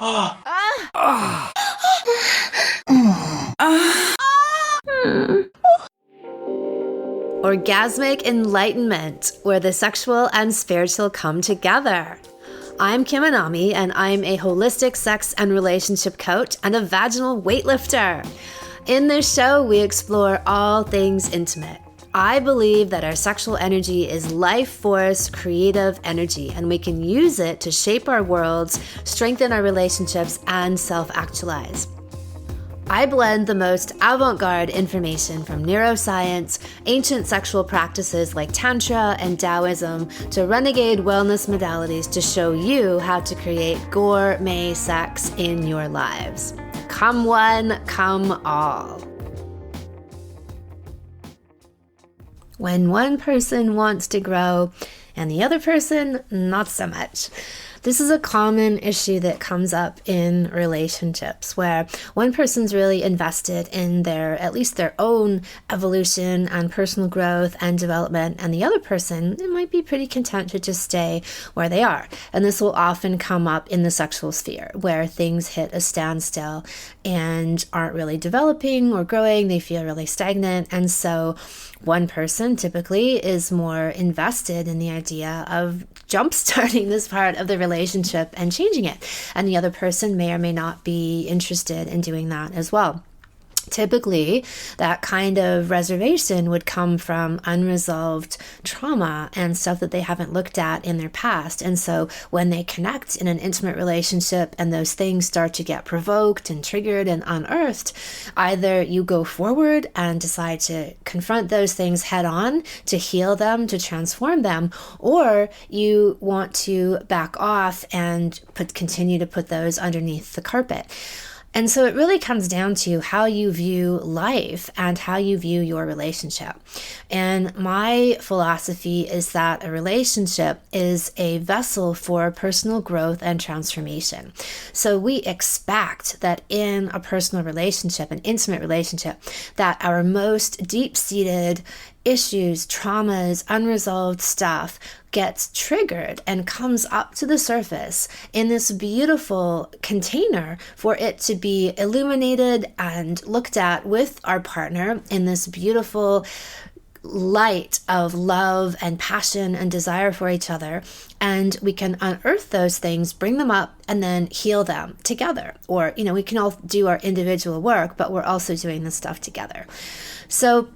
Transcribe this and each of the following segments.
Orgasmic enlightenment, where the sexual and spiritual come together. I'm Kim Anami, and I'm a holistic sex and relationship coach and a vaginal weightlifter. In this show, we explore all things intimate. I believe that our sexual energy is life force, creative energy, and we can use it to shape our worlds, strengthen our relationships, and self-actualize. I blend the most avant-garde information from neuroscience, ancient sexual practices like Tantra and Taoism, to renegade wellness modalities to show you how to create gourmet sex in your lives. Come one, come all. When one person wants to grow and the other person not so much. This is a common issue that comes up in relationships where one person's really invested in at least their own evolution and personal growth and development, and the other person, it might be pretty content to just stay where they are. And this will often come up in the sexual sphere where things hit a standstill and aren't really developing or growing. They feel really stagnant. And so one person typically is more invested in the idea of jump-starting this part of the relationship and changing it. And the other person may or may not be interested in doing that as well. Typically, that kind of reservation would come from unresolved trauma and stuff that they haven't looked at in their past. And so when they connect in an intimate relationship and those things start to get provoked and triggered and unearthed, either you go forward and decide to confront those things head on, to heal them, to transform them, or you want to back off and continue to put those underneath the carpet. And so it really comes down to how you view life and how you view your relationship. And my philosophy is that a relationship is a vessel for personal growth and transformation. So we expect that in a personal relationship, an intimate relationship, that our most deep-seated issues, traumas, unresolved stuff gets triggered and comes up to the surface in this beautiful container for it to be illuminated and looked at with our partner in this beautiful light of love and passion and desire for each other. And we can unearth those things, bring them up, and then heal them together. Or, we can all do our individual work, but we're also doing this stuff together. So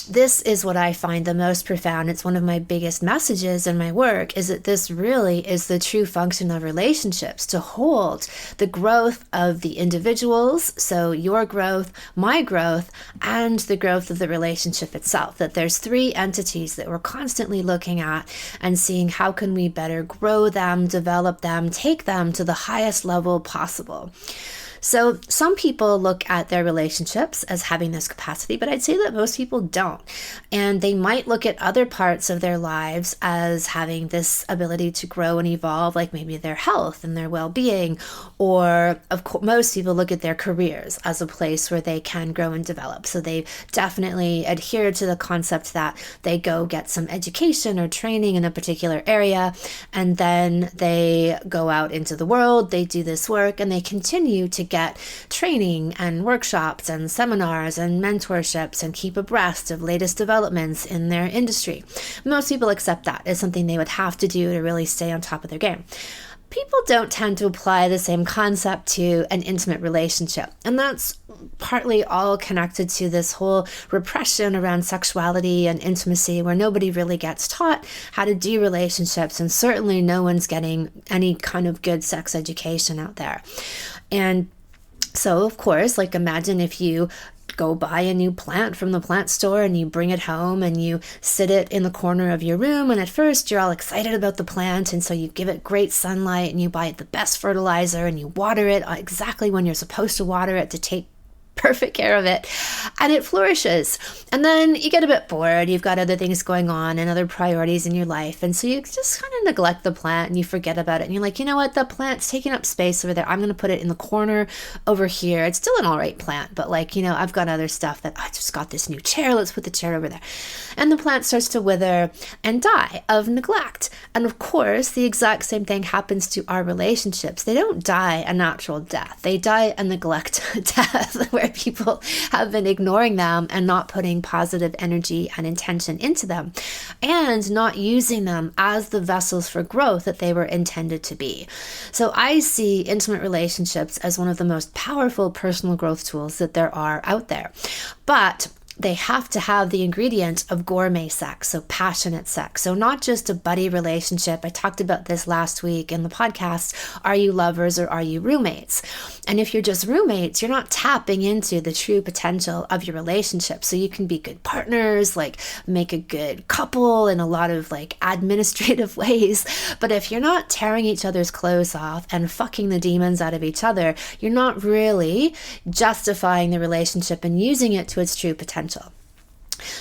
this is what I find the most profound. It's one of my biggest messages in my work, is that this really is the true function of relationships, to hold the growth of the individuals, so your growth, my growth, and the growth of the relationship itself. That there's three entities that we're constantly looking at and seeing how can we better grow them, develop them, take them to the highest level possible. So some people look at their relationships as having this capacity, but I'd say that most people don't. And they might look at other parts of their lives as having this ability to grow and evolve, like maybe their health and their well-being, or most people look at their careers as a place where they can grow and develop. So they definitely adhere to the concept that they go get some education or training in a particular area, and then they go out into the world, they do this work, and they continue to get training and workshops and seminars and mentorships and keep abreast of latest developments in their industry. Most people accept that as something they would have to do to really stay on top of their game. People don't tend to apply the same concept to an intimate relationship. And that's partly all connected to this whole repression around sexuality and intimacy, where nobody really gets taught how to do relationships, and certainly no one's getting any kind of good sex education out there. And so, of course, imagine if you go buy a new plant from the plant store and you bring it home and you sit it in the corner of your room, and at first you're all excited about the plant, and so you give it great sunlight and you buy it the best fertilizer and you water it exactly when you're supposed to water it to take perfect care of it, and it flourishes. And then you get a bit bored, you've got other things going on and other priorities in your life, and so you just kind of neglect the plant and you forget about it, and you're like, you know what, the plant's taking up space over there, I'm going to put it in the corner over here. It's still an all right plant, but like, you know, I've got other stuff that I just got this new chair, let's put the chair over there. And the plant starts to wither and die of neglect. And of course, the exact same thing happens to our relationships. They don't die a natural death. They die a neglect death, where people have been ignoring them and not putting positive energy and intention into them, and not using them as the vessels for growth that they were intended to be. So I see intimate relationships as one of the most powerful personal growth tools that there are out there. But they have to have the ingredient of gourmet sex, so passionate sex. So not just a buddy relationship. I talked about this last week in the podcast. Are you lovers or are you roommates? And if you're just roommates, you're not tapping into the true potential of your relationship. So you can be good partners, like make a good couple in a lot of like administrative ways. But if you're not tearing each other's clothes off and fucking the demons out of each other, you're not really justifying the relationship and using it to its true potential.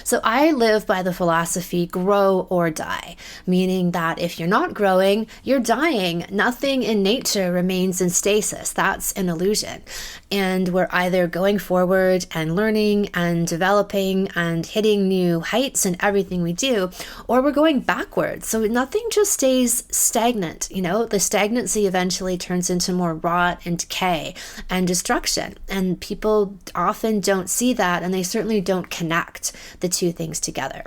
So I live by the philosophy grow or die, meaning that if you're not growing, you're dying. Nothing in nature remains in stasis. That's an illusion. And we're either going forward and learning and developing and hitting new heights in everything we do, or we're going backwards. So nothing just stays stagnant. You know, the stagnancy eventually turns into more rot and decay and destruction. And people often don't see that, and they certainly don't connect the two things together.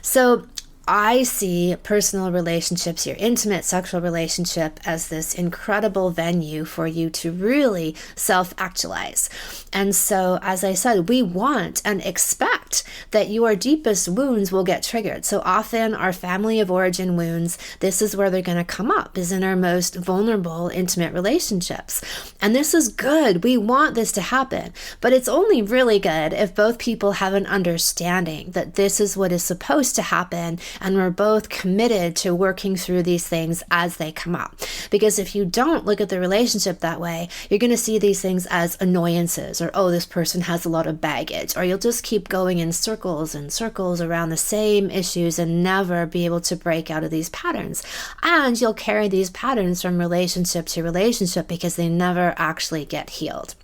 So I see personal relationships, your intimate sexual relationship, as this incredible venue for you to really self-actualize. And so, as I said, we want and expect that your deepest wounds will get triggered. So often our family of origin wounds, this is where they're going to come up, is in our most vulnerable intimate relationships. And this is good. We want this to happen, but it's only really good if both people have an understanding that this is what is supposed to happen, and we're both committed to working through these things as they come up. Because if you don't look at the relationship that way, you're going to see these things as annoyances, or, oh, this person has a lot of baggage, or you'll just keep going in circles and circles around the same issues and never be able to break out of these patterns. And you'll carry these patterns from relationship to relationship because they never actually get healed.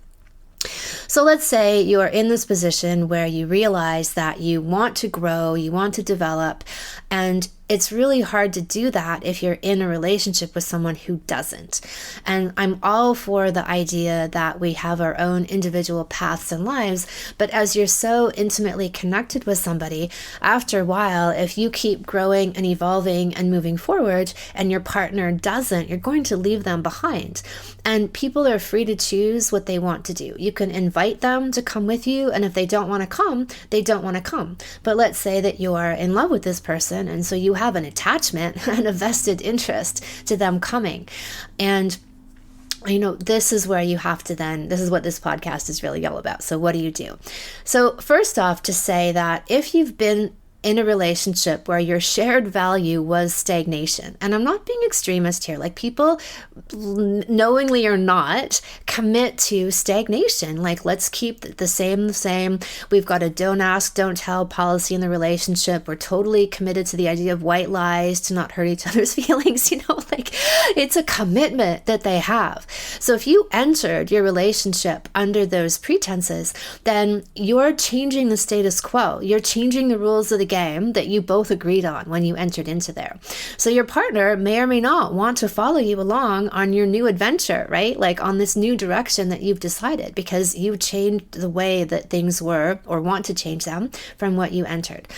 So let's say you are in this position where you realize that you want to grow, you want to develop, and it's really hard to do that if you're in a relationship with someone who doesn't. And I'm all for the idea that we have our own individual paths and lives, but as you're so intimately connected with somebody, after a while, if you keep growing and evolving and moving forward and your partner doesn't, you're going to leave them behind. And people are free to choose what they want to do. You can invite them to come with you, and if they don't want to come, they don't want to come. But let's say that you're in love with this person, and so you have an attachment and a vested interest to them coming. And you know, this is where you have to then, this is what this podcast is really all about. So what do you do? So first off, to say that if you've been in a relationship where your shared value was stagnation, and I'm not being extremist here, like people knowingly or not commit to stagnation, like let's keep the same. We've got a don't ask, don't tell policy in the relationship. We're totally committed to the idea of white lies to not hurt each other's feelings, you know, like it's a commitment that they have. So if you entered your relationship under those pretenses, then you're changing the status quo. You're changing the rules of the game that you both agreed on when you entered into there. So your partner may or may not want to follow you along on your new adventure, right? Like on this new direction that you've decided because you changed the way that things were or want to change them from what you entered.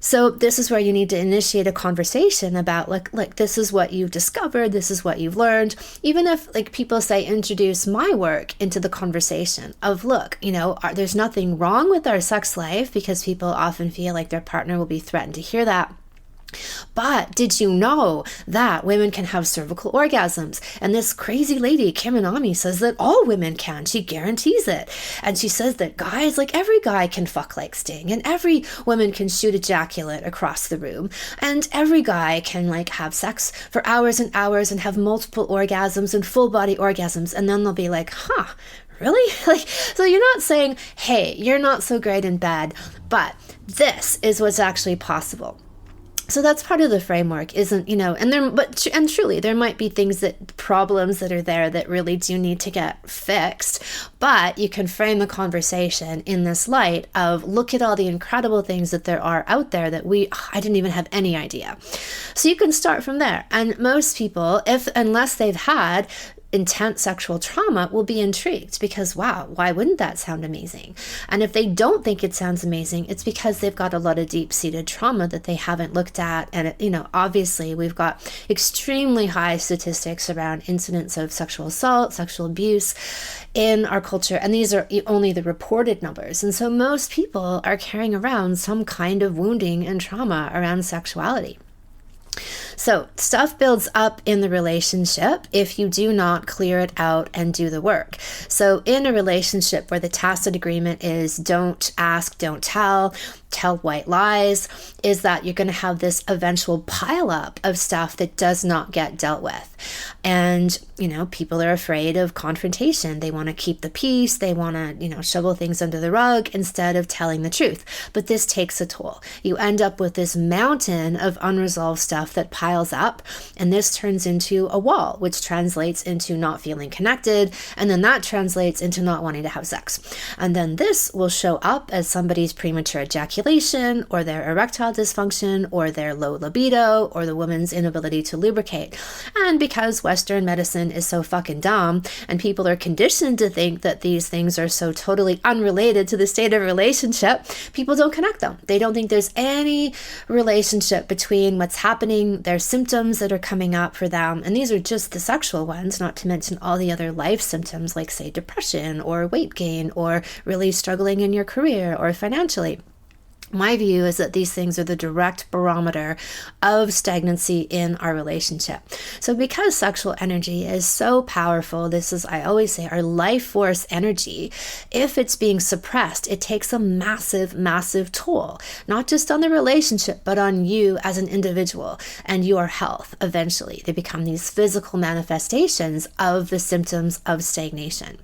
So this is where you need to initiate a conversation about like this is what you've discovered, this is what you've learned. Even if like people say introduce my work into the conversation of look, you know, there's nothing wrong with our sex life because people often feel like their partner will be threatened to hear that. But did you know that women can have cervical orgasms? And this crazy lady, Kim Anami, says that all women can. She guarantees it. And she says that guys, like every guy can fuck like Sting, and every woman can shoot ejaculate across the room, and every guy can like have sex for hours and hours and have multiple orgasms and full body orgasms. And then they'll be like, huh, Really? Like, so you're not saying, hey, you're not so great in bed, but this is what's actually possible. So that's part of the framework, isn't, and truly there might be problems that are there that really do need to get fixed, but you can frame the conversation in this light of, look at all the incredible things that there are out there that I didn't even have any idea. So you can start from there. And most people, unless they've had intense sexual trauma, will be intrigued because, wow, why wouldn't that sound amazing? And if they don't think it sounds amazing, it's because they've got a lot of deep-seated trauma that they haven't looked at. And, obviously we've got extremely high statistics around incidents of sexual assault, sexual abuse in our culture. And these are only the reported numbers. And so most people are carrying around some kind of wounding and trauma around sexuality. So stuff builds up in the relationship if you do not clear it out and do the work. So in a relationship where the tacit agreement is don't ask, don't tell white lies, is that you're going to have this eventual pile up of stuff that does not get dealt with. And, people are afraid of confrontation. They want to keep the peace. They want to, shovel things under the rug instead of telling the truth. But this takes a toll. You end up with this mountain of unresolved stuff that piles up, and this turns into a wall, which translates into not feeling connected, and then that translates into not wanting to have sex. And then this will show up as somebody's premature ejaculation, or their erectile dysfunction, or their low libido, or the woman's inability to lubricate. And because Western medicine is so fucking dumb, and people are conditioned to think that these things are so totally unrelated to the state of relationship, people don't connect them. They don't think there's any relationship between what's happening, their symptoms that are coming up for them, and these are just the sexual ones, not to mention all the other life symptoms like, say, depression or weight gain or really struggling in your career or financially. My view is that these things are the direct barometer of stagnancy in our relationship. So because sexual energy is so powerful, this is, I always say, our life force energy. If it's being suppressed, it takes a massive, massive toll, not just on the relationship, but on you as an individual and your health. Eventually, they become these physical manifestations of the symptoms of stagnation.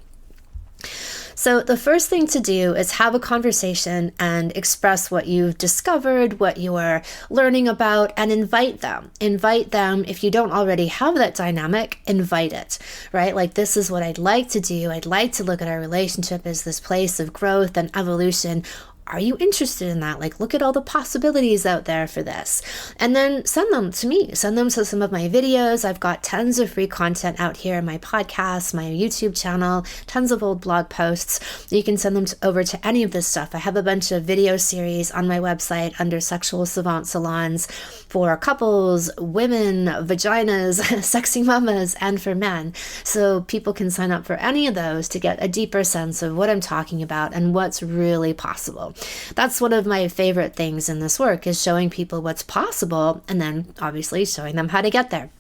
So the first thing to do is have a conversation and express what you've discovered, what you are learning about, and invite them. Invite them. If you don't already have that dynamic, invite it, right? Like, this is what I'd like to do. I'd like to look at our relationship as this place of growth and evolution. Are you interested in that? Like, look at all the possibilities out there for this. And then send them to me. Send them to some of my videos. I've got tons of free content out here in my podcast, my YouTube channel, tons of old blog posts. You can send them over to any of this stuff. I have a bunch of video series on my website under Sexual Savant Salons for couples, women, vaginas, sexy mamas, and for men. So people can sign up for any of those to get a deeper sense of what I'm talking about and what's really possible. That's one of my favorite things in this work, is showing people what's possible and then obviously showing them how to get there.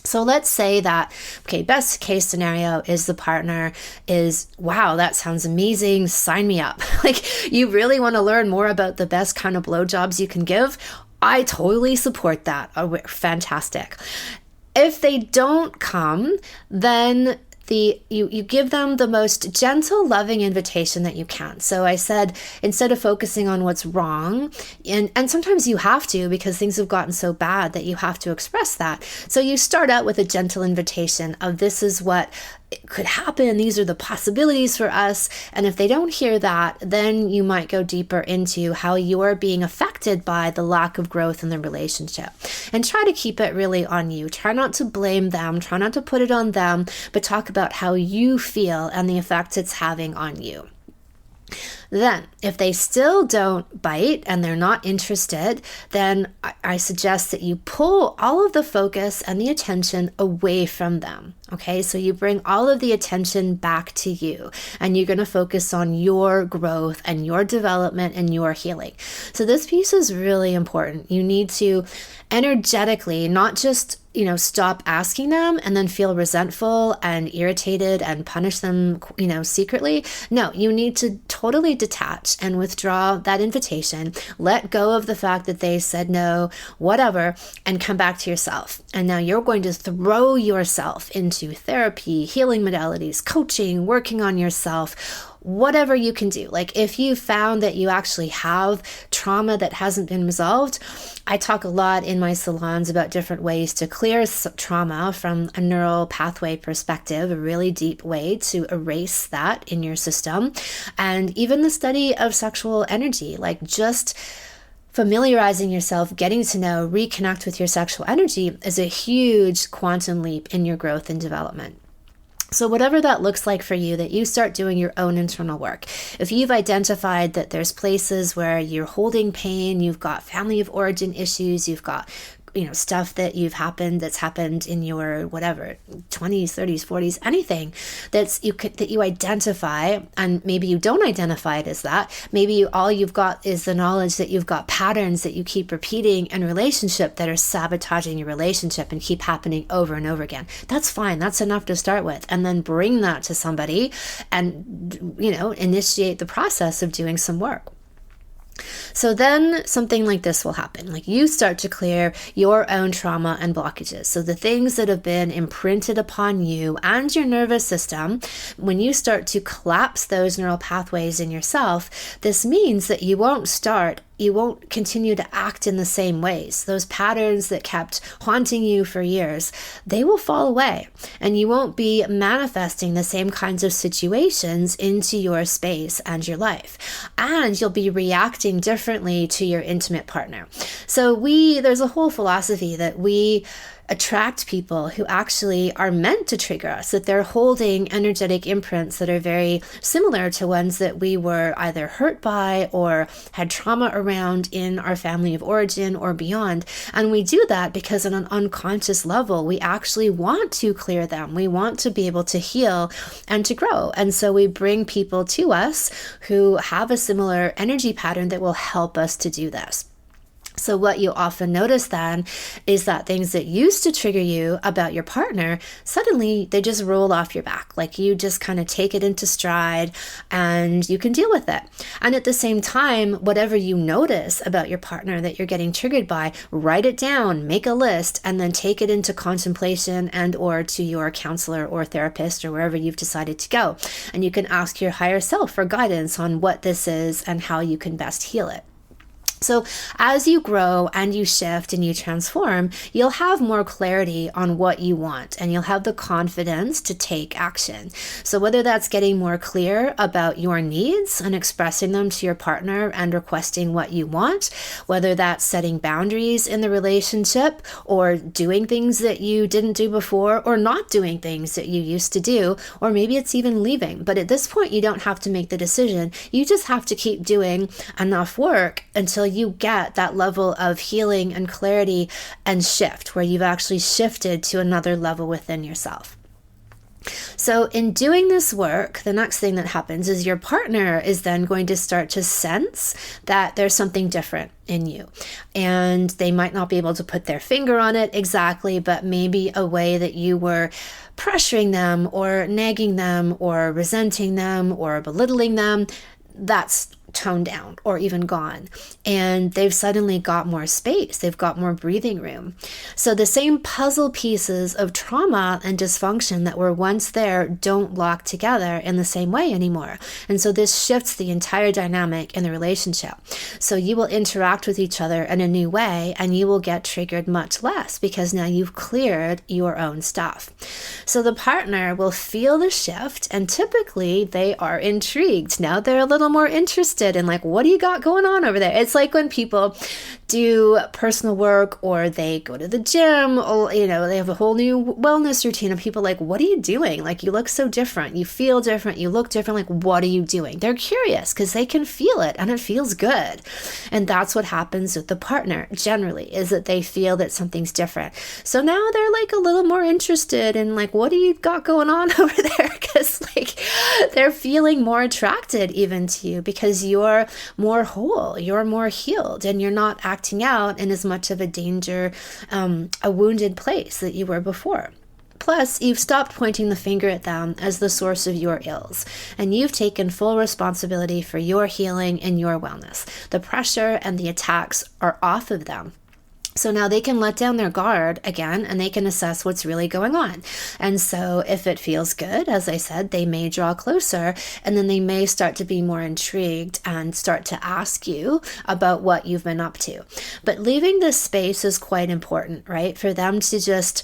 So let's say that, okay, best case scenario is the partner is, wow, that sounds amazing, sign me up. Like, you really want to learn more about the best kind of blowjobs you can give? I totally support that. Oh, fantastic. If they don't come, then you give them the most gentle, loving invitation that you can. So I said, instead of focusing on what's wrong, and sometimes you have to, because things have gotten so bad that you have to express that. So you start out with a gentle invitation of, this is what could happen, these are the possibilities for us. And if they don't hear that, then you might go deeper into how you're being affected by the lack of growth in the relationship, and try to keep it really on you. Try not to blame them, try not to put it on them, but talk about how you feel and the effect it's having on you. Then, if they still don't bite and they're not interested, then I suggest that you pull all of the focus and the attention away from them. Okay, so you bring all of the attention back to you, and you're going to focus on your growth and your development and your healing. So this piece is really important. You need to energetically, not just stop asking them and then feel resentful and irritated and punish them, secretly. No, you need to totally detach and withdraw that invitation, let go of the fact that they said no, whatever, and come back to yourself. And now you're going to throw yourself into into therapy, healing modalities, coaching, working on yourself, whatever you can do. Like if you found that you actually have trauma that hasn't been resolved, I talk a lot in my salons about different ways to clear trauma from a neural pathway perspective, a really deep way to erase that in your system. And even the study of sexual energy, like just familiarizing yourself, getting to know, reconnect with your sexual energy is a huge quantum leap in your growth and development. So whatever that looks like for you, that you start doing your own internal work. If you've identified that there's places where you're holding pain, you've got family of origin issues, you've got stuff that's happened in your whatever 20s, 30s, 40s, anything that you identify, and maybe you don't identify it as that. Maybe all you've got is the knowledge that you've got patterns that you keep repeating in relationship that are sabotaging your relationship and keep happening over and over again. That's fine. That's enough to start with, and then bring that to somebody and initiate the process of doing some work. So then something like this will happen. Like you start to clear your own trauma and blockages. So the things that have been imprinted upon you and your nervous system, when you start to collapse those neural pathways in yourself, this means that you won't continue to act in the same ways. Those patterns that kept haunting you for years, they will fall away, and you won't be manifesting the same kinds of situations into your space and your life. And you'll be reacting differently to your intimate partner. So there's a whole philosophy that we attract people who actually are meant to trigger us, that they're holding energetic imprints that are very similar to ones that we were either hurt by or had trauma around in our family of origin or beyond. And we do that because on an unconscious level, we actually want to clear them. We want to be able to heal and to grow. And so we bring people to us who have a similar energy pattern that will help us to do this. So what you often notice then is that things that used to trigger you about your partner, suddenly they just roll off your back. Like you just kind of take it into stride and you can deal with it. And at the same time, whatever you notice about your partner that you're getting triggered by, write it down, make a list, and then take it into contemplation and or to your counselor or therapist or wherever you've decided to go. And you can ask your higher self for guidance on what this is and how you can best heal it. So as you grow and you shift and you transform, you'll have more clarity on what you want, and you'll have the confidence to take action. So whether that's getting more clear about your needs and expressing them to your partner and requesting what you want, whether that's setting boundaries in the relationship or doing things that you didn't do before or not doing things that you used to do, or maybe it's even leaving. But at this point, you don't have to make the decision. You just have to keep doing enough work until you get that level of healing and clarity and shift where you've actually shifted to another level within yourself. So in doing this work, the next thing that happens is your partner is then going to start to sense that there's something different in you. And they might not be able to put their finger on it exactly, but maybe a way that you were pressuring them or nagging them or resenting them or belittling them, that's toned down or even gone, and they've suddenly got more space, they've got more breathing room. So the same puzzle pieces of trauma and dysfunction that were once there don't lock together in the same way anymore, and so this shifts the entire dynamic in the relationship. So you will interact with each other in a new way, and you will get triggered much less because now you've cleared your own stuff. So the partner will feel the shift, and typically they are intrigued. Now they're a little more interested in like, what do you got going on over there? It's like when people do personal work or they go to the gym, or they have a whole new wellness routine, and people like, what are you doing? Like, you look so different, you feel different, you look different, like, what are you doing? They're curious because they can feel it and it feels good. And that's what happens with the partner generally, is that they feel that something's different. So now they're like a little more interested in like, what do you got going on over there? Because like they're feeling more attracted even to you because you're more whole, you're more healed, and you're not acting out in as much of a danger, a wounded place that you were before. Plus, you've stopped pointing the finger at them as the source of your ills, and you've taken full responsibility for your healing and your wellness. The pressure and the attacks are off of them. So now they can let down their guard again and they can assess what's really going on. And so if it feels good, as I said, they may draw closer and then they may start to be more intrigued and start to ask you about what you've been up to. But leaving this space is quite important, right? For them to just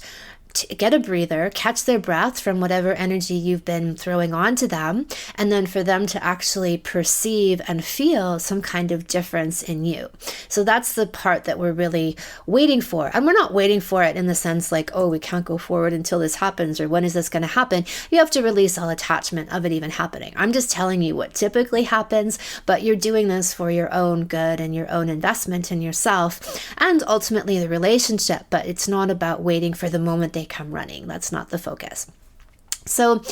get a breather, catch their breath from whatever energy you've been throwing onto them, and then for them to actually perceive and feel some kind of difference in you. So that's the part that we're really waiting for. And we're not waiting for it in the sense like, oh, we can't go forward until this happens, or when is this going to happen? You have to release all attachment of it even happening. I'm just telling you what typically happens, but you're doing this for your own good and your own investment in yourself and ultimately the relationship. But it's not about waiting for the moment they come running. That's not the focus. So,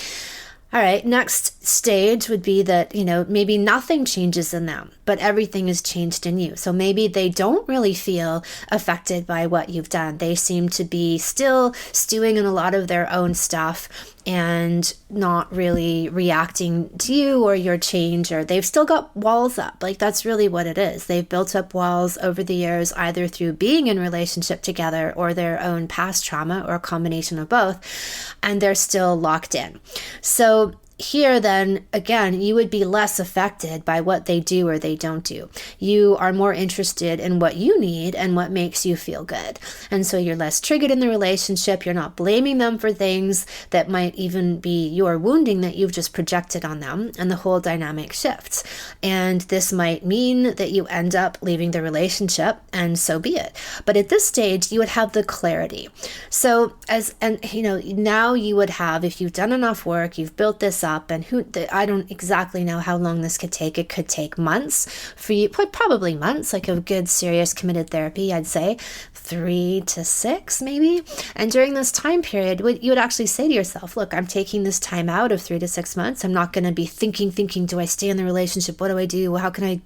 all right, next stage would be that, maybe nothing changes in them, but everything is changed in you. So maybe they don't really feel affected by what you've done. They seem to be still stewing in a lot of their own stuff and not really reacting to you or your change, or they've still got walls up. Like that's really what it is. They've built up walls over the years, either through being in relationship together or their own past trauma or a combination of both, and they're still locked in. So here then, again, you would be less affected by what they do or they don't do. You are more interested in what you need and what makes you feel good. And so you're less triggered in the relationship. You're not blaming them for things that might even be your wounding that you've just projected on them, and the whole dynamic shifts. And this might mean that you end up leaving the relationship, and so be it. But at this stage, you would have the clarity. So now you would have, if you've done enough work, you've built this up, and I don't exactly know how long this could take. It could take months for you, probably months, like a good, serious, committed therapy, I'd say 3 to 6 maybe. And during this time period, you would actually say to yourself, look, I'm taking this time out of 3 to 6 months. I'm not going to be thinking, do I stay in the relationship? What do I do? How can I,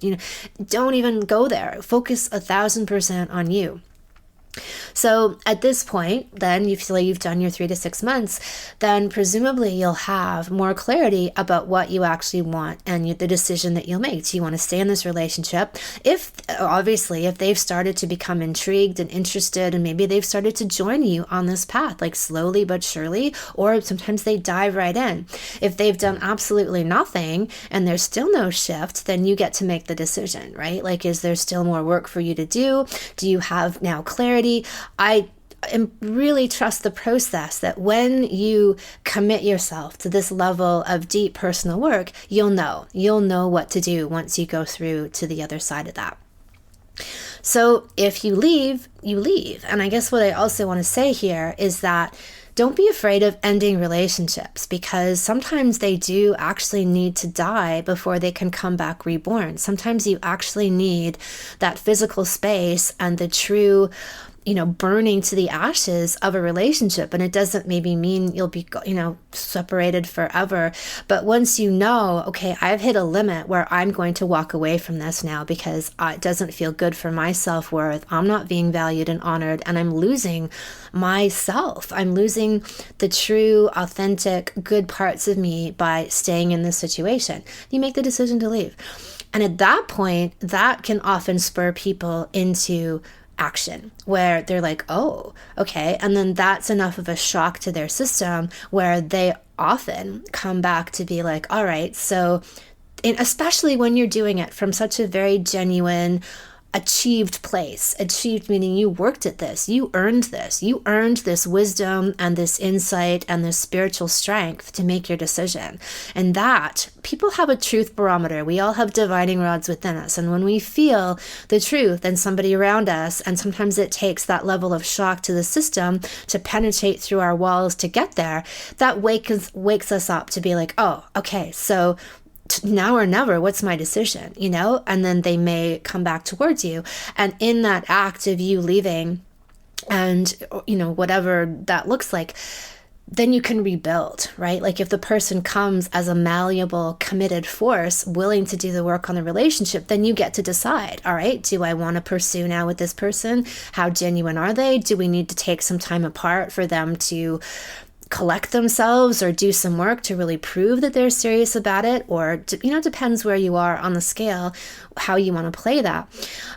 don't even go there. Focus 1,000% on you. So at this point, then you feel like you've done your 3 to 6 months, then presumably you'll have more clarity about what you actually want and the decision that you'll make. Do you want to stay in this relationship? If they've started to become intrigued and interested, and maybe they've started to join you on this path, like slowly but surely, or sometimes they dive right in. If they've done absolutely nothing and there's still no shift, then you get to make the decision, right? Like, is there still more work for you to do? Do you have now clarity? I really trust the process that when you commit yourself to this level of deep personal work, you'll know what to do once you go through to the other side of that. So if you leave, you leave. And I guess what I also want to say here is that don't be afraid of ending relationships, because sometimes they do actually need to die before they can come back reborn. Sometimes you actually need that physical space and the true burning to the ashes of a relationship. And it doesn't maybe mean you'll be, separated forever. But once okay, I've hit a limit where I'm going to walk away from this now because it doesn't feel good for my self-worth. I'm not being valued and honored, and I'm losing myself. I'm losing the true, authentic, good parts of me by staying in this situation. You make the decision to leave. And at that point, that can often spur people into action where they're like, oh, okay. And then that's enough of a shock to their system where they often come back to be like, all right, so, especially when you're doing it from such a very genuine, achieved place. Achieved meaning you worked at this, you earned this wisdom and this insight and this spiritual strength to make your decision. And that people have a truth barometer. We all have divining rods within us. And when we feel the truth and somebody around us, and sometimes it takes that level of shock to the system to penetrate through our walls to get there, that wakes us up to be like, oh, okay, so now or never, what's my decision, and then they may come back towards you. And in that act of you leaving and, whatever that looks like, then you can rebuild, right? Like if the person comes as a malleable, committed force, willing to do the work on the relationship, then you get to decide, all right, do I want to pursue now with this person? How genuine are they? Do we need to take some time apart for them to collect themselves or do some work to really prove that they're serious about it? Or, depends where you are on the scale, how you want to play that.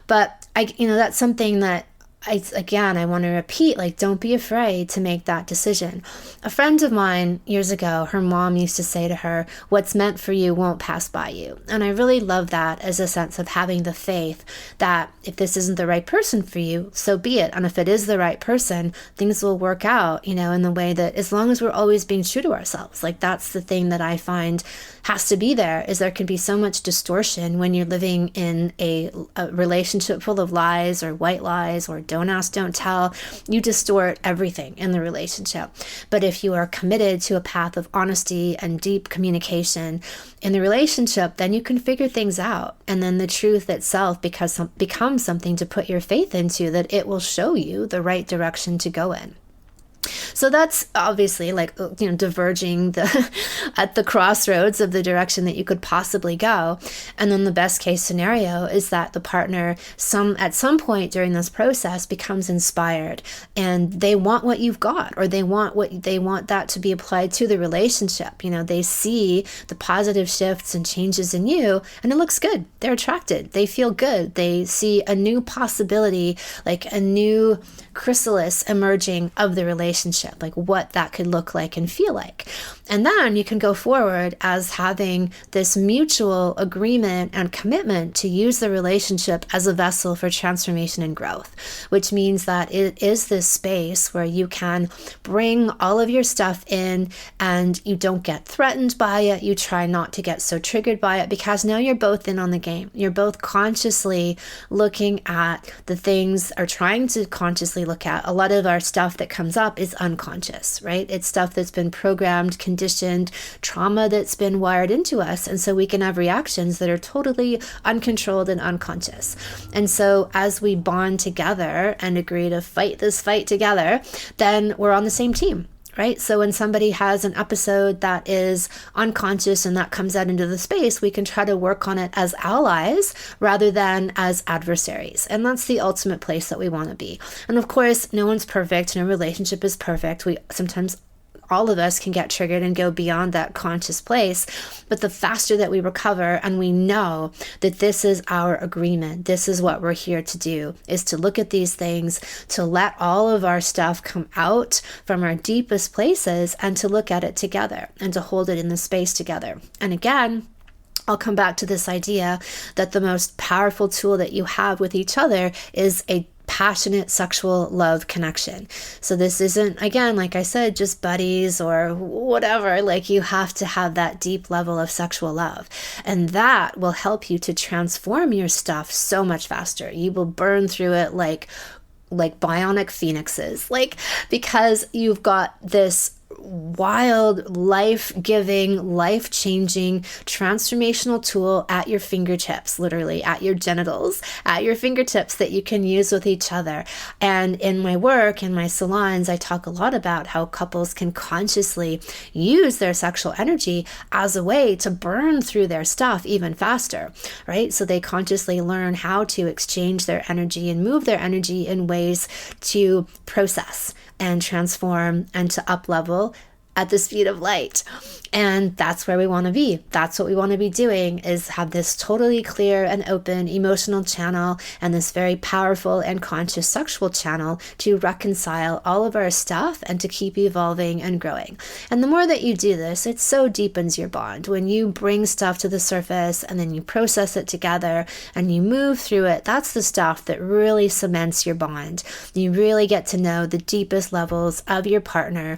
But that's something that I want to repeat, like, don't be afraid to make that decision. A friend of mine years ago, her mom used to say to her, what's meant for you won't pass by you. And I really love that as a sense of having the faith that if this isn't the right person for you, so be it. And if it is the right person, things will work out, in the way that, as long as we're always being true to ourselves. Like, that's the thing that I find has to be there, is there can be so much distortion when you're living in a relationship full of lies or white lies or don't ask, don't tell. You distort everything in the relationship. But if you are committed to a path of honesty and deep communication in the relationship, then you can figure things out. And then the truth itself becomes something to put your faith into, that it will show you the right direction to go in. So that's obviously like, diverging at the crossroads of the direction that you could possibly go. And then the best case scenario is that the partner at some point during this process becomes inspired and they want what you've got, or they want that to be applied to the relationship. They see the positive shifts and changes in you and it looks good. They're attracted. They feel good. They see a new possibility, like a new chrysalis emerging of the relationship, like what that could look like and feel like. And then you can go forward as having this mutual agreement and commitment to use the relationship as a vessel for transformation and growth, which means that it is this space where you can bring all of your stuff in and you don't get threatened by it. You try not to get so triggered by it, because now you're both in on the game. You're both consciously looking at the things, or trying to consciously look at. A lot of our stuff that comes up is unconscious, right? It's stuff that's been programmed, conditioned, trauma that's been wired into us. And so we can have reactions that are totally uncontrolled and unconscious. And so as we bond together and agree to fight this fight together, then we're on the same team. Right? So when somebody has an episode that is unconscious and that comes out into the space, we can try to work on it as allies rather than as adversaries. And that's the ultimate place that we want to be. And of course, no one's perfect. No relationship is perfect. All of us can get triggered and go beyond that conscious place. But the faster that we recover and we know that this is our agreement, this is what we're here to do, is to look at these things, to let all of our stuff come out from our deepest places and to look at it together and to hold it in the space together. And again, I'll come back to this idea that the most powerful tool that you have with each other is a passionate sexual love connection. So this isn't, again, like I said, just buddies or whatever. Like, you have to have that deep level of sexual love. And that will help you to transform your stuff so much faster. You will burn through it like bionic phoenixes, because you've got this wild, life-giving, life-changing, transformational tool at your fingertips, literally at your genitals, at your fingertips, that you can use with each other. And in my work, in my salons, I talk a lot about how couples can consciously use their sexual energy as a way to burn through their stuff even faster, right? So they consciously learn how to exchange their energy and move their energy in ways to process and transform and to up-level at the speed of light. And that's where we want to be. That's what we want to be doing, is have this totally clear and open emotional channel and this very powerful and conscious sexual channel to reconcile all of our stuff and to keep evolving and growing. And the more that you do this, it so deepens your bond. When you bring stuff to the surface and then you process it together and you move through it, that's the stuff that really cements your bond. You really get to know the deepest levels of your partner,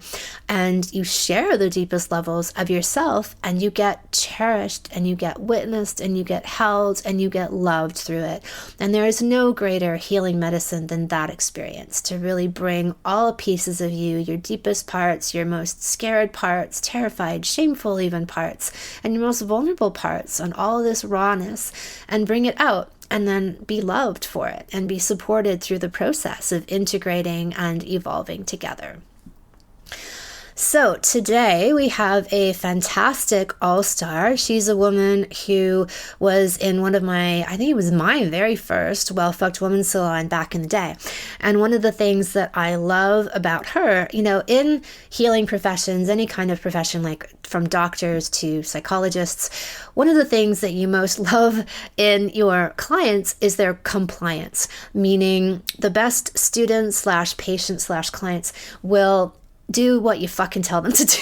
and you share the deepest levels of yourself, and you get cherished and you get witnessed and you get held and you get loved through it. And there is no greater healing medicine than that experience, to really bring all pieces of you, your deepest parts, your most scared parts, terrified, shameful even parts, and your most vulnerable parts, on all of this rawness, and bring it out. And then be loved for it and be supported through the process of integrating and evolving together. So today we have a fantastic all-star. She's a woman who was in one of my, I think it was my very first Well Fucked Woman salon back in the day. And one of the things that I love about her, in healing professions, any kind of profession, like from doctors to psychologists, one of the things that you most love in your clients is their compliance, meaning the best students slash patients slash clients will do what you fucking tell them to do.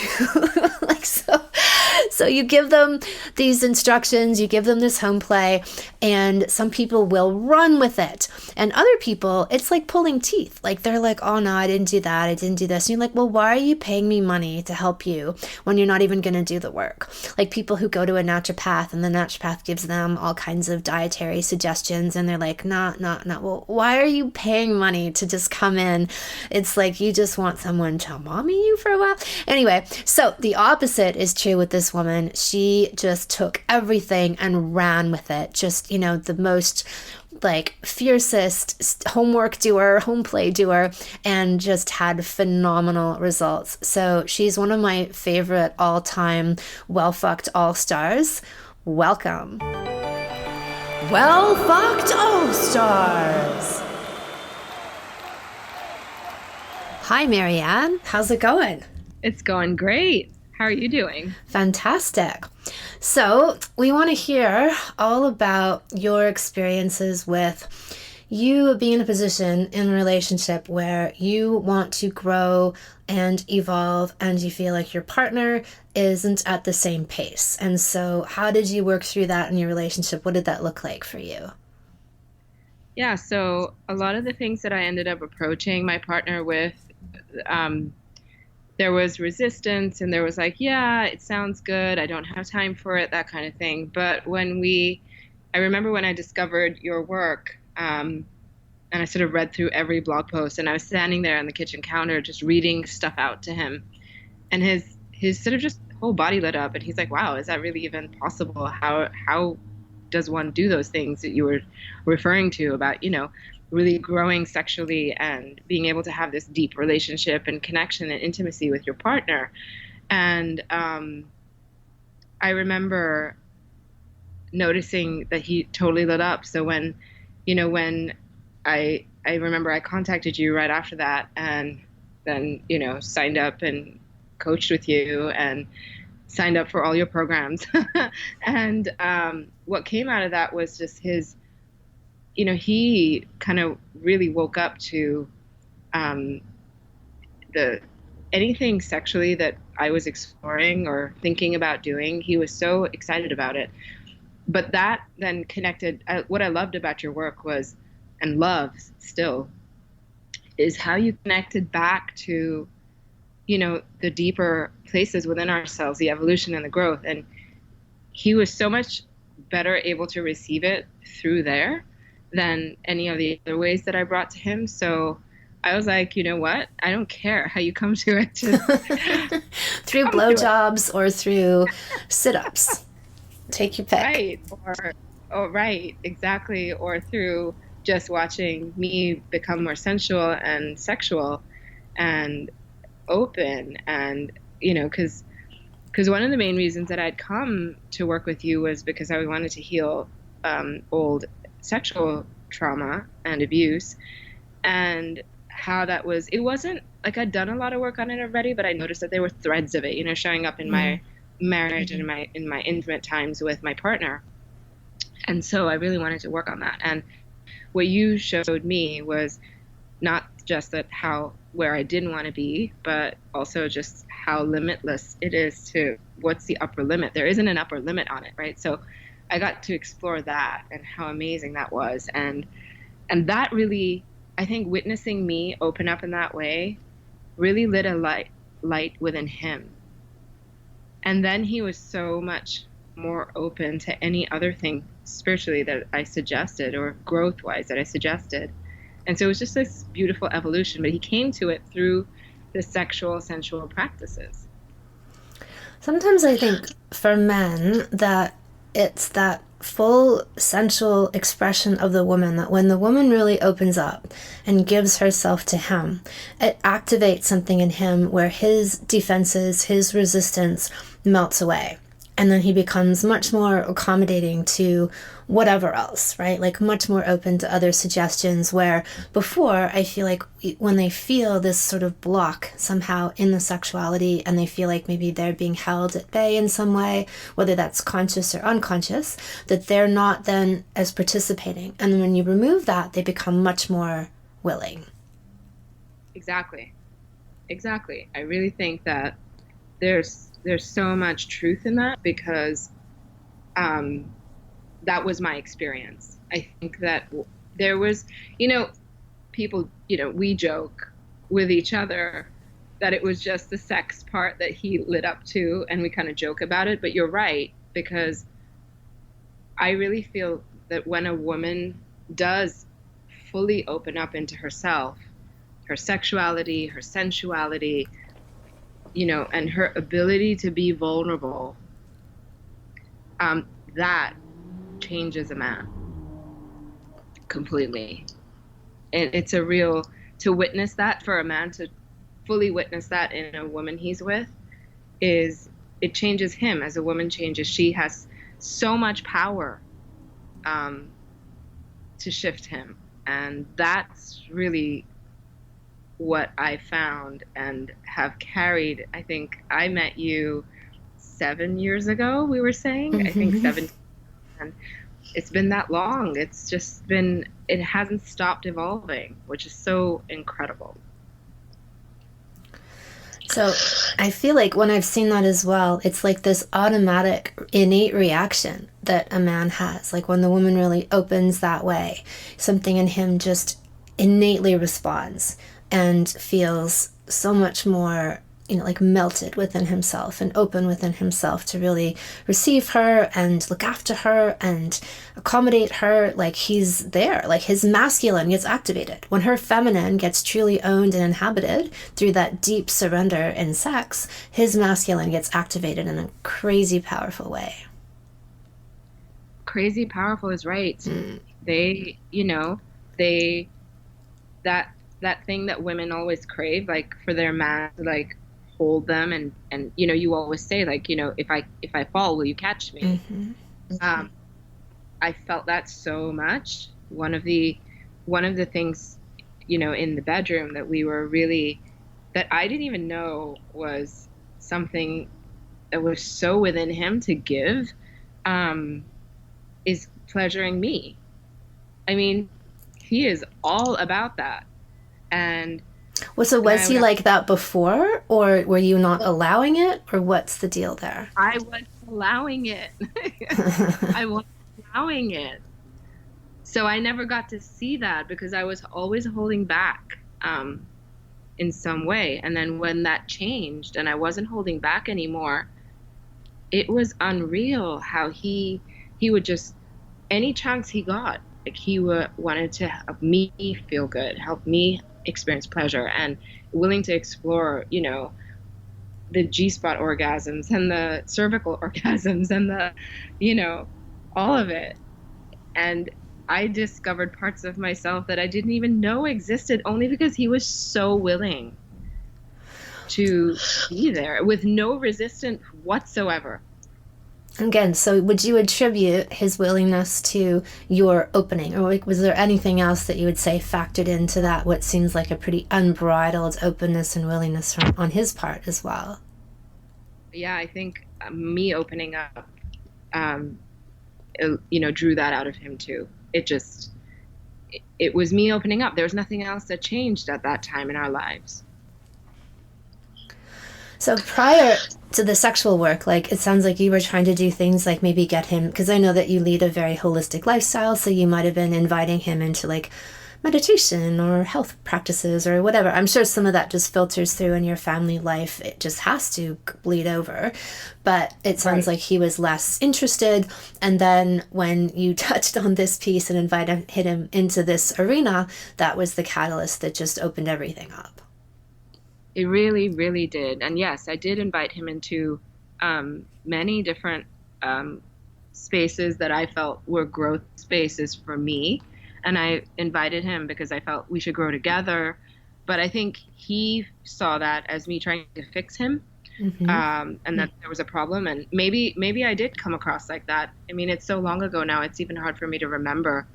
So you give them these instructions, you give them this home play, and some people will run with it. And other people, it's like pulling teeth. Like they're like, oh no, I didn't do that. I didn't do this. And you're like, well, why are you paying me money to help you when you're not even going to do the work? Like people who go to a naturopath and the naturopath gives them all kinds of dietary suggestions and they're like, nah. Well, why are you paying money to just come in? It's like you just want someone to mommy you for a while. Anyway, so the opposite is true with this woman. She just took everything and ran with it. Just, the most like fiercest homework doer, home play doer, and just had phenomenal results. So she's one of my favorite all-time Well Fucked All-Stars. Welcome. Well Fucked All-Stars. Hi, Marianne. How's it going? It's going great. How are you doing? Fantastic. So we want to hear all about your experiences with you being in a position in a relationship where you want to grow and evolve and you feel like your partner isn't at the same pace. And so how did you work through that in your relationship? What did that look like for you? Yeah, so a lot of the things that I ended up approaching my partner with, there was resistance and there was like, yeah, it sounds good. I don't have time for it, that kind of thing. But I remember when I discovered your work, and I sort of read through every blog post and I was standing there on the kitchen counter just reading stuff out to him. And his sort of just whole body lit up and he's like, wow, is that really even possible? How does one do those things that you were referring to about, really growing sexually and being able to have this deep relationship and connection and intimacy with your partner. And I remember noticing that he totally lit up. So when I remember I contacted you right after that and then, signed up and coached with you and signed up for all your programs. And what came out of that was just his, he kind of really woke up to anything sexually that I was exploring or thinking about doing. He was so excited about it. But that then connected, what I loved about your work was, and love still, is how you connected back to, the deeper places within ourselves, the evolution and the growth. And he was so much better able to receive it through there than any of the other ways that I brought to him. So I was like, you know what? I don't care how you come to it. Through blowjobs or through sit-ups. Take your pick. Right. Right. Exactly. Or through just watching me become more sensual and sexual and open. And, because one of the main reasons that I'd come to work with you was because I wanted to heal old sexual trauma and abuse, and how that was, it wasn't like I'd done a lot of work on it already, but I noticed that there were threads of it, showing up in my marriage and in my intimate times with my partner. And so I really wanted to work on that. And what you showed me was not just where I didn't want to be, but also just how limitless it is to what's the upper limit. There isn't an upper limit on it, right? So I got to explore that and how amazing that was. And that really, I think witnessing me open up in that way really lit a light within him. And then he was so much more open to any other thing spiritually that I suggested or growth-wise that I suggested. And so it was just this beautiful evolution, but he came to it through the sexual, sensual practices. Sometimes I think for men that it's that full sensual expression of the woman, that when the woman really opens up and gives herself to him, it activates something in him where his defenses, his resistance melts away. And then he becomes much more accommodating to whatever else, right? Like much more open to other suggestions, where before I feel like when they feel this sort of block somehow in the sexuality, and they feel like maybe they're being held at bay in some way, whether that's conscious or unconscious, that they're not then as participating. And then when you remove that, they become much more willing. Exactly. Exactly. I really think that there's so much truth in that, because that was my experience. I think that there was, people, we joke with each other that it was just the sex part that he lit up to, and we kind of joke about it. But you're right, because I really feel that when a woman does fully open up into herself, her sexuality, her sensuality, and her ability to be vulnerable, that changes a man completely. And it's a real, to witness that, for a man to fully witness that in a woman he's with, it changes him as a woman changes. She has so much power to shift him. And that's really what I found and have carried. I think I met you 7 years ago, we were saying. Mm-hmm. I think 7. And it's been that long. It's just been, it hasn't stopped evolving, which is so incredible. So I feel like when I've seen that as well, it's like this automatic, innate reaction that a man has. Like when the woman really opens that way, something in him just innately responds and feels so much more, like melted within himself and open within himself to really receive her and look after her and accommodate her. Like he's there, like his masculine gets activated. When her feminine gets truly owned and inhabited through that deep surrender in sex, his masculine gets activated in a crazy powerful way. Crazy powerful is right. They, that thing that women always crave, like for their man to like hold them, and you always say, like, if I fall, will you catch me? Mm-hmm. I felt that so much. One of the things, in the bedroom that we were really, that I didn't even know was something that was so within him to give, is pleasuring me. I mean, he is all about that. And so was he like that before, or were you not allowing it, or what's the deal there? I was allowing it. I was allowing it. So I never got to see that because I was always holding back in some way. And then when that changed and I wasn't holding back anymore, it was unreal how he would just, any chance he got, like he wanted to help me feel good, help me experience pleasure, and willing to explore, the G-spot orgasms and the cervical orgasms and the, all of it. And I discovered parts of myself that I didn't even know existed, only because he was so willing to be there with no resistance whatsoever. Again, so would you attribute his willingness to your opening, or like, was there anything else that you would say factored into that, what seems like a pretty unbridled openness and willingness on his part as well? Yeah, I think me opening up, drew that out of him too. It was me opening up. There was nothing else that changed at that time in our lives. So prior to the sexual work, like, it sounds like you were trying to do things like maybe get him, because I know that you lead a very holistic lifestyle, so you might have been inviting him into like meditation or health practices or whatever. I'm sure some of that just filters through in your family life. It just has to bleed over. But it sounds like he was less interested. And then when you touched on this piece and invited him into this arena, that was the catalyst that just opened everything up. It really, really did. And yes, I did invite him into many different spaces that I felt were growth spaces for me. And I invited him because I felt we should grow together. But I think he saw that as me trying to fix him, Mm-hmm. and that there was a problem. And maybe I did come across like that. I mean, it's so long ago now; it's even hard for me to remember.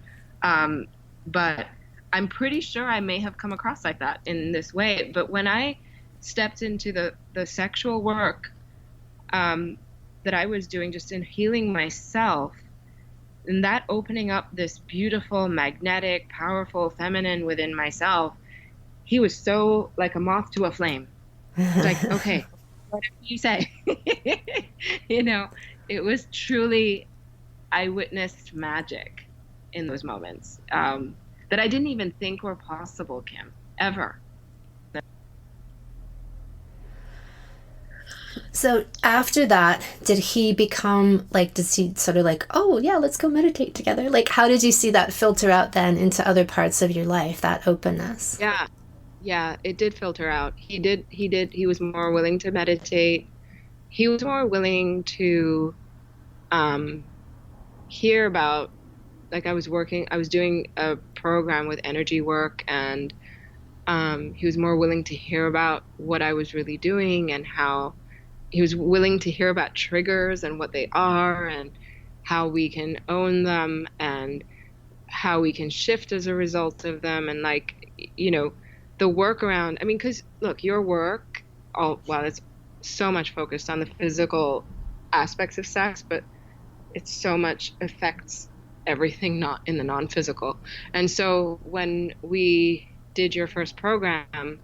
Um, but I'm pretty sure I may have come across like that in this way. But when I stepped into the sexual work um, that I was doing, just in healing myself, and that opening up this beautiful, magnetic, powerful feminine within myself, he was so like a moth to a flame. It's like, okay, whatever you say. You know, it was truly, I witnessed magic in those moments that I didn't even think were possible, Kim, ever. So after that, did he become like, does he sort of like, oh yeah, let's go meditate together? Like, how did you see that filter out then into other parts of your life, that openness? Yeah, yeah, it did filter out. He was more willing to meditate. He was more willing to um, hear about, like I was doing a program with energy work, and he was more willing to hear about what I was really doing and how he was willing to hear about triggers and what they are and how we can own them and how we can shift as a result of them. And like, the work around, I mean, because look, your work, wow, it's so much focused on the physical aspects of sex, but it so much affects everything not in the non-physical. And so when we did your first program,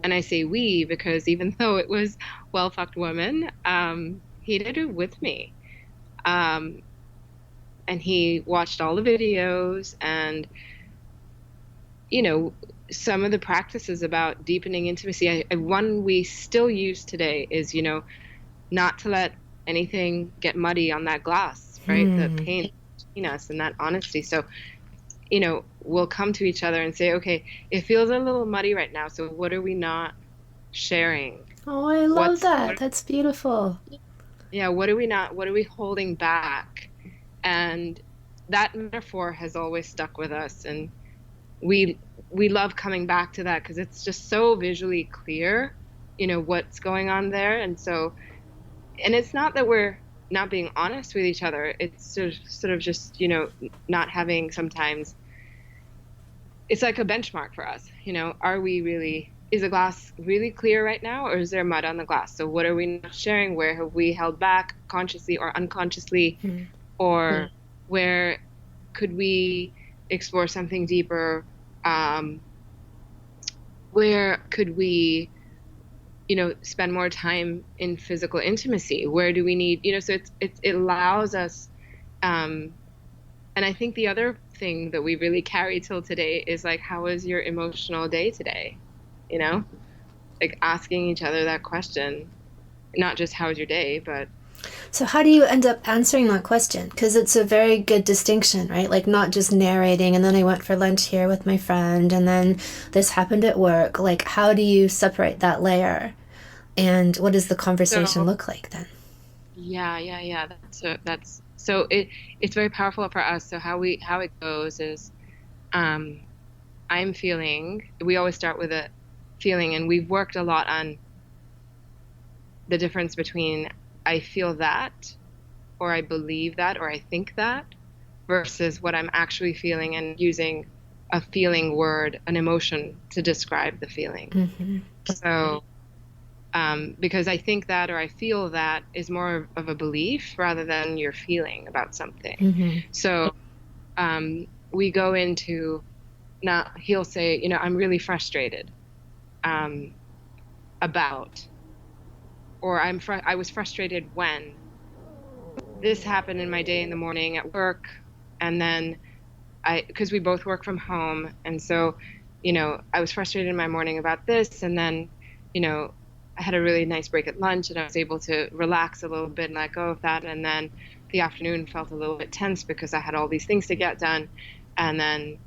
and I say we because even though it was Well Fucked Woman, he did it with me. Um, and he watched all the videos, and some of the practices about deepening intimacy. One we still use today is, not to let anything get muddy on that glass, right? The Hmm. pain between us and that honesty. So, we'll come to each other and say, okay, it feels a little muddy right now. So what are we not sharing? Oh, I love that. What, That's beautiful. yeah, what are we holding back? And that metaphor has always stuck with us. And we, we love coming back to that because it's just so visually clear, what's going on there. And so, and it's not that we're not being honest with each other. It's sort of just, not having sometimes, it's like a benchmark for us. Are we really, is the glass really clear right now, or is there mud on the glass? So what are we not sharing? Where have we held back consciously or unconsciously? Hmm. Or where could we explore something deeper? Where could we, spend more time in physical intimacy? Where do we need, so it allows us, um, and I think the other thing that we really carry till today is like, how was your emotional day today? You know, like asking each other that question, not just how was your day, but So, how do you end up answering that question? Because it's a very good distinction, right? Like, not just narrating, and then I went for lunch here with my friend, and then this happened at work. Like, how do you separate that layer? And what does the conversation so look like then? yeah. That's so it's very powerful for us. So how it goes is, um, I'm feeling. We always start with a feeling, and we've worked a lot on the difference between I feel that, or I believe that, or I think that, versus what I'm actually feeling, and using a feeling word, an emotion to describe the feeling. Mm-hmm. So, because I think that or I feel that is more of a belief rather than your feeling about something. Mm-hmm. So, we go into, now he'll say, I'm really frustrated um, about, or I was frustrated when this happened in my day in the morning at work, and then because we both work from home, and so, I was frustrated in my morning about this, and then, you know, I had a really nice break at lunch, and I was able to relax a little bit and let go of that, and then the afternoon felt a little bit tense because I had all these things to get done, and then,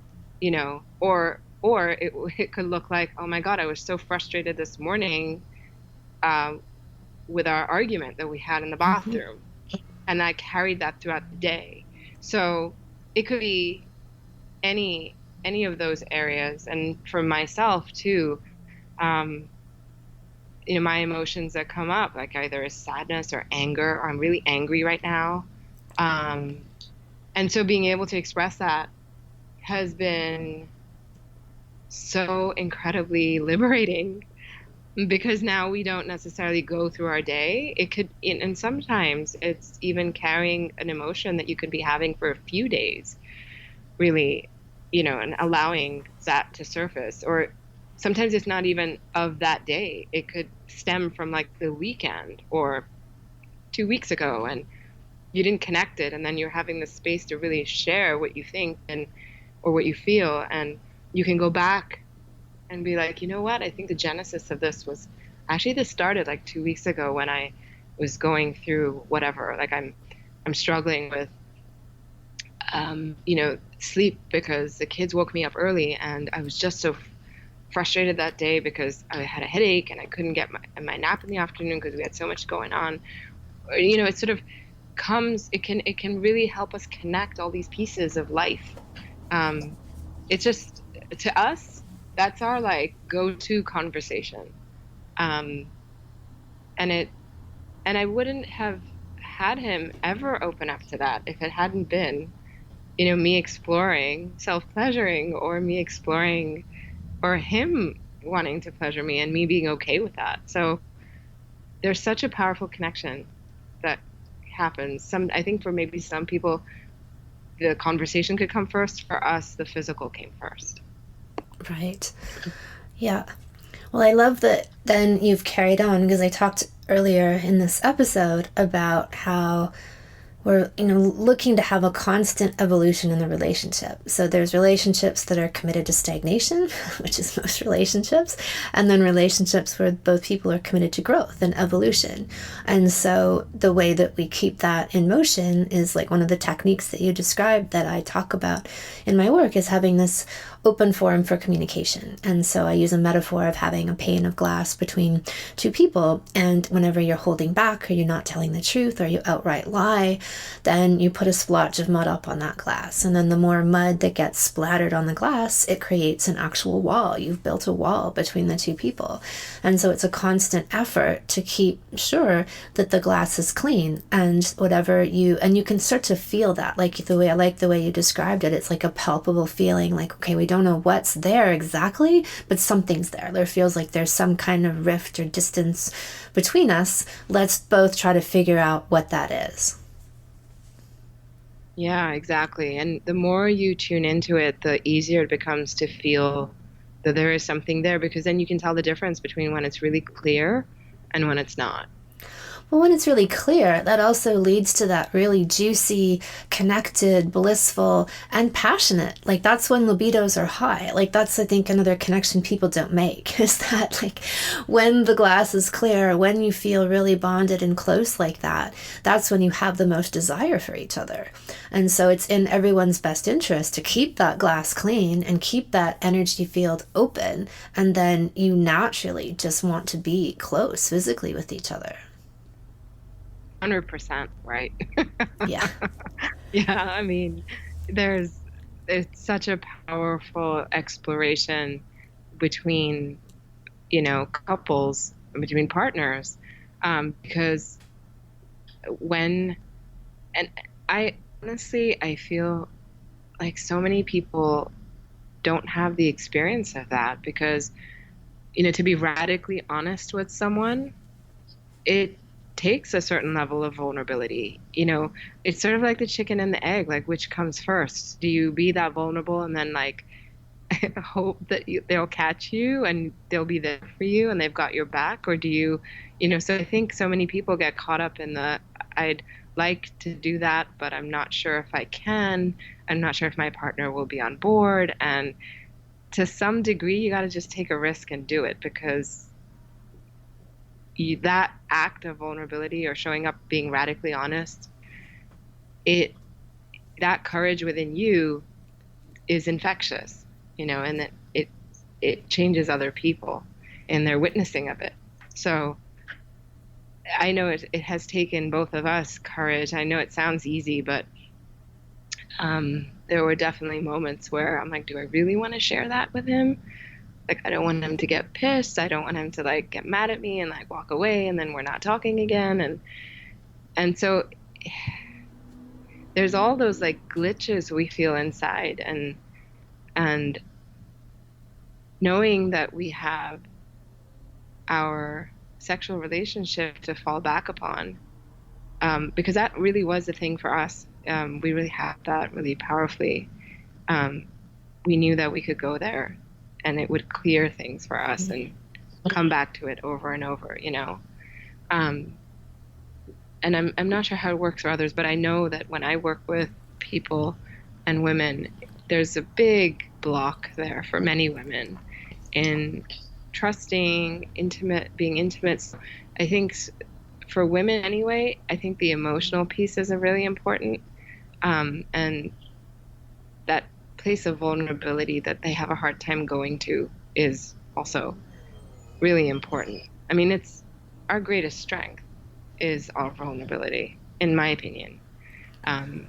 or it could look like, oh my God, I was so frustrated this morning, uh, with our argument that we had in the Mm-hmm. bathroom. and I carried that throughout the day. So it could be any of those areas. And for myself too, um, my emotions that come up, like either is sadness or anger, or I'm really angry right now. Um, and so being able to express that has been so incredibly liberating, because now we don't necessarily go through our day. It could, and sometimes it's even carrying an emotion that you could be having for a few days, really, and allowing that to surface. Or sometimes it's not even of that day. It could stem from like the weekend or 2 weeks ago, and you didn't connect it. And then you're having the space to really share what you think and or what you feel. And you can go back and be like, you know what? I think the genesis of this was actually, this started like 2 weeks ago when I was going through whatever. Like I'm struggling with sleep, because the kids woke me up early, and I was just so frustrated that day because I had a headache and I couldn't get my nap in the afternoon because we had so much going on. It sort of it can really help us connect all these pieces of life. It's just, to us, that's our like go-to conversation. Um, and it and I wouldn't have had him ever open up to that if it hadn't been, me exploring self-pleasuring, or me exploring, or him wanting to pleasure me and me being okay with that. So there's such a powerful connection that happens. I think for maybe some people, the conversation could come first. For us, the physical came first. Right. Yeah. Well, I love that then you've carried on, because I talked earlier in this episode about how we're looking to have a constant evolution in the relationship. So there's relationships that are committed to stagnation, which is most relationships, and then relationships where both people are committed to growth and evolution. And so the way that we keep that in motion is like one of the techniques that you described that I talk about in my work, is having this open forum for communication. And so I use a metaphor of having a pane of glass between two people, and whenever you're holding back, or you're not telling the truth, or you outright lie, then you put a splotch of mud up on that glass. And then the more mud that gets splattered on the glass, it creates an actual wall. You've built a wall between the two people. And so it's a constant effort to keep sure that the glass is clean, and you can start to feel that, like the way you described it. It's like a palpable feeling, like, okay, we don't know what's there exactly, but something's there. There feels like there's some kind of rift or distance between us. Let's both try to figure out what that is. Yeah, exactly. And the more you tune into it, the easier it becomes to feel that there is something there, because then you can tell the difference between when it's really clear and when it's not. Well, when it's really clear, that also leads to that really juicy, connected, blissful, and passionate. Like, that's when libidos are high. Like, that's, I think, another connection people don't make, is that, like, when the glass is clear, when you feel really bonded and close like that, that's when you have the most desire for each other. And so it's in everyone's best interest to keep that glass clean and keep that energy field open. And then you naturally just want to be close physically with each other. 100%, right? Yeah. Yeah, I mean, there's it's such a powerful exploration between, couples, between partners, because when, and I honestly, I feel like so many people don't have the experience of that, because, to be radically honest with someone, it takes a certain level of vulnerability. It's sort of like the chicken and the egg, like, which comes first? Do you be that vulnerable and then, like, hope that they'll catch you and they'll be there for you and they've got your back? Or do so I think so many people get caught up in I'd like to do that, but I'm not sure if I can. I'm not sure if my partner will be on board. And to some degree, you got to just take a risk and do it, because that act of vulnerability, or showing up, being radically honest, that courage within you is infectious, and that it changes other people, and they're witnessing of it. So I know it has taken both of us courage. I know it sounds easy, but there were definitely moments where I'm like, do I really want to share that with him? Like, I don't want him to get pissed. I don't want him to like get mad at me and like walk away and then we're not talking again. And so there's all those like glitches we feel inside, and knowing that we have our sexual relationship to fall back upon, because that really was the thing for us. We really had that really powerfully. Um, we knew that we could go there and it would clear things for us and come back to it over and over, you know. Um, and I'm not sure how it works for others, but I know that when I work with people and women, there's a big block there for many women in trusting, intimate, being intimate. So I think for women anyway, I think the emotional pieces are really important. And that place of vulnerability that they have a hard time going to is also really important. I mean, it's our greatest strength is our vulnerability, in my opinion. Um,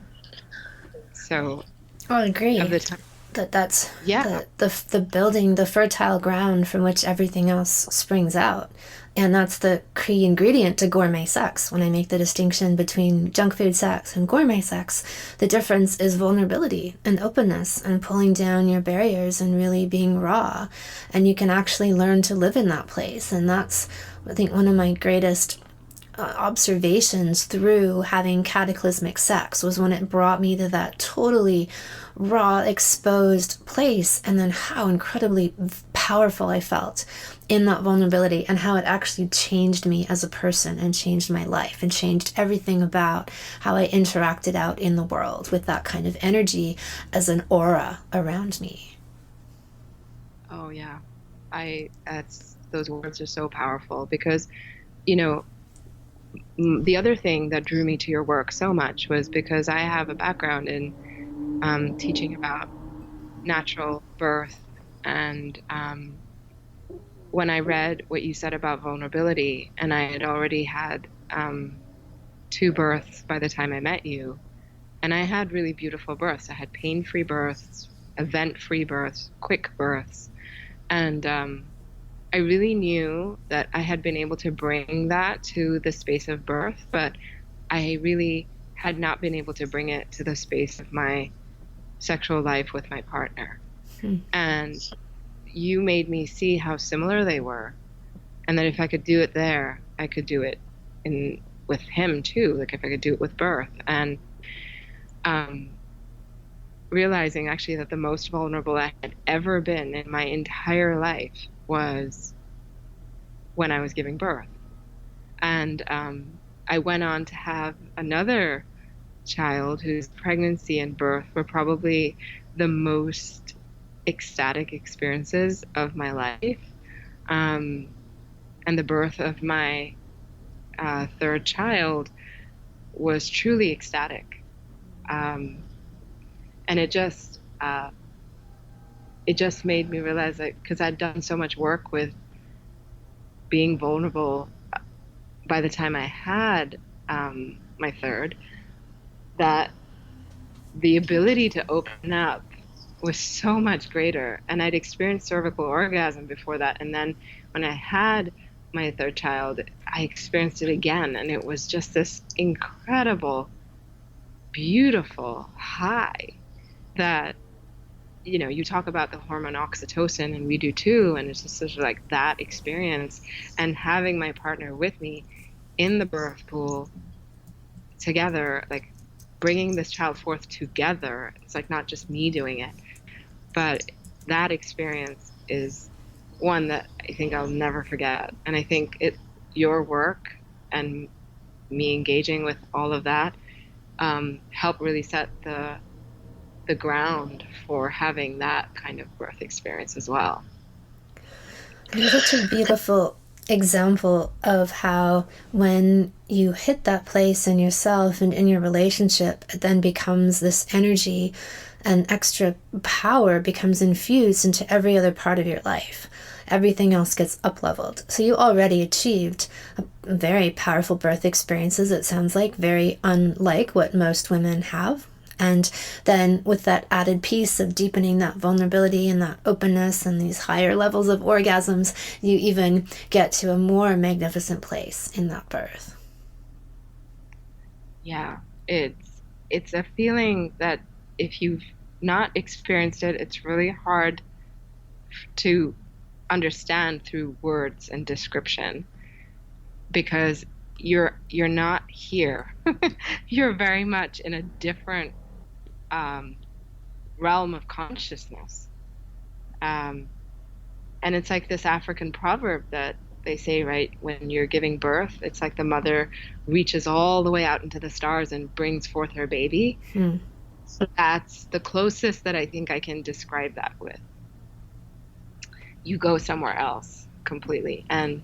so I agree of the time, that's yeah. the building, the fertile ground from which everything else springs out. And that's the key ingredient to gourmet sex. When I make the distinction between junk food sex and gourmet sex, the difference is vulnerability and openness and pulling down your barriers and really being raw. And you can actually learn to live in that place. And that's, I think, one of my greatest observations through having cataclysmic sex was when it brought me to that totally raw, exposed place, and then how incredibly powerful I felt in that vulnerability, and how it actually changed me as a person and changed my life and changed everything about how I interacted out in the world with that kind of energy as an aura around me. Oh yeah. That's those words are so powerful because, you know, the other thing that drew me to your work so much was because I have a background in teaching about natural birth. And when I read what you said about vulnerability, and I had already had two births by the time I met you, and I had really beautiful births. I had pain-free births, event-free births, quick births. And I really knew that I had been able to bring that to the space of birth, but I really had not been able to bring it to the space of my sexual life with my partner. And you made me see how similar they were, and that if I could do it there, I could do it in with him too. Like if I could do it with birth, and um, realizing actually that the most vulnerable I had ever been in my entire life was when I was giving birth. And I went on to have another child whose pregnancy and birth were probably the most ecstatic experiences of my life. And the birth of my third child was truly ecstatic. And it just made me realize that because I'd done so much work with being vulnerable by the time I had my third, that the ability to open up was so much greater. And I'd experienced cervical orgasm before that. And then when I had my third child, I experienced it again. And it was just this incredible, beautiful high that, you know, you talk about the hormone oxytocin, and we do too. And it's just such like that experience. And having my partner with me in the birth pool together, like bringing this child forth together. It's like not just me doing it, but that experience is one that I think I'll never forget. And I think your work and me engaging with all of that helped really set the ground for having that kind of birth experience as well. It's such a beautiful example of how when you hit that place in yourself and in your relationship, it then becomes this energy and extra power becomes infused into every other part of your life. Everything else gets up-leveled. So you already achieved a very powerful birth experiences, it sounds like, very unlike what most women have. And then with that added piece of deepening that vulnerability and that openness and these higher levels of orgasms, you even get to a more magnificent place in that birth. Yeah, it's a feeling that if you've not experienced it, it's really hard to understand through words and description, because you're not here. You're very much in a different realm of consciousness. And it's like this African proverb that they say, right, when you're giving birth, it's like the mother reaches all the way out into the stars and brings forth her baby. So that's the closest that I think I can describe that with. You go somewhere else completely. And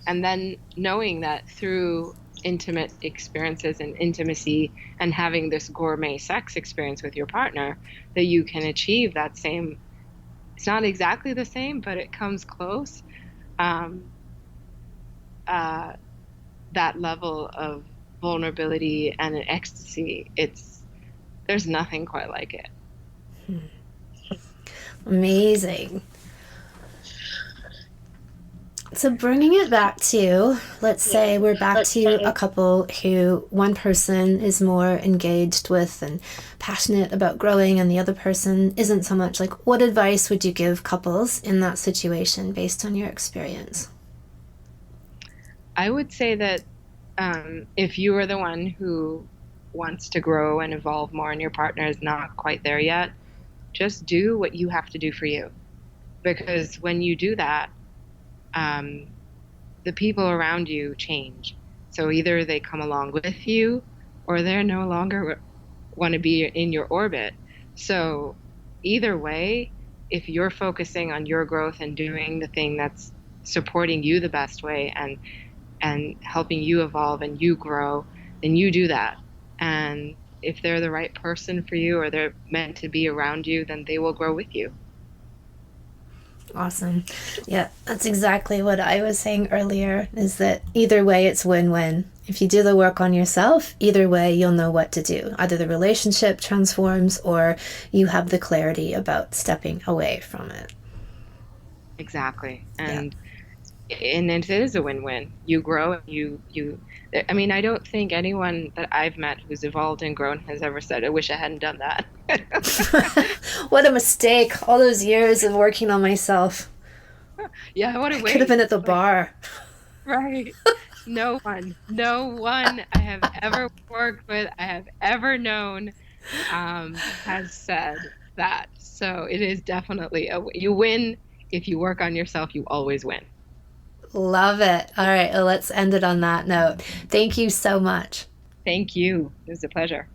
then knowing that through intimate experiences and intimacy and having this gourmet sex experience with your partner, that you can achieve that same, it's not exactly the same, but it comes close. That level of vulnerability and an ecstasy, there's nothing quite like it. Amazing. So bringing it back to, let's say we're back to a couple who one person is more engaged with and passionate about growing and the other person isn't so much. Like, what advice would you give couples in that situation based on your experience? I would say that if you are the one who wants to grow and evolve more and your partner is not quite there yet, just do what you have to do for you. Because when you do that, the people around you change. So either they come along with you or they're no longer want to be in your orbit. So either way, if you're focusing on your growth and doing the thing that's supporting you the best way and helping you evolve and you grow, then you do that. And if they're the right person for you or they're meant to be around you, then they will grow with you. Awesome. Yeah, that's exactly what I was saying earlier, is that either way it's win-win. If you do the work on yourself, either way you'll know what to do. Either the relationship transforms or you have the clarity about stepping away from it. Exactly. And it is a win-win. You grow, I mean, I don't think anyone that I've met who's evolved and grown has ever said, I wish I hadn't done that. What a mistake. All those years of working on myself. Yeah, what a waste. Could have been at the bar. Right. No one I have ever worked with, I have ever known, has said that. So it is definitely you win. If you work on yourself, you always win. Love it. All right, well, let's end it on that note. Thank you so much. Thank you. It was a pleasure.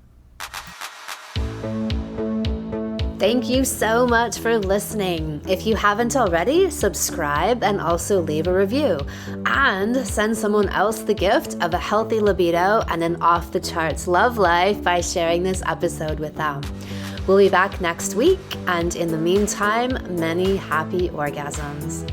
Thank you so much for listening. If you haven't already, subscribe and also leave a review. And send someone else the gift of a healthy libido and an off-the-charts love life by sharing this episode with them. We'll be back next week, and in the meantime, many happy orgasms.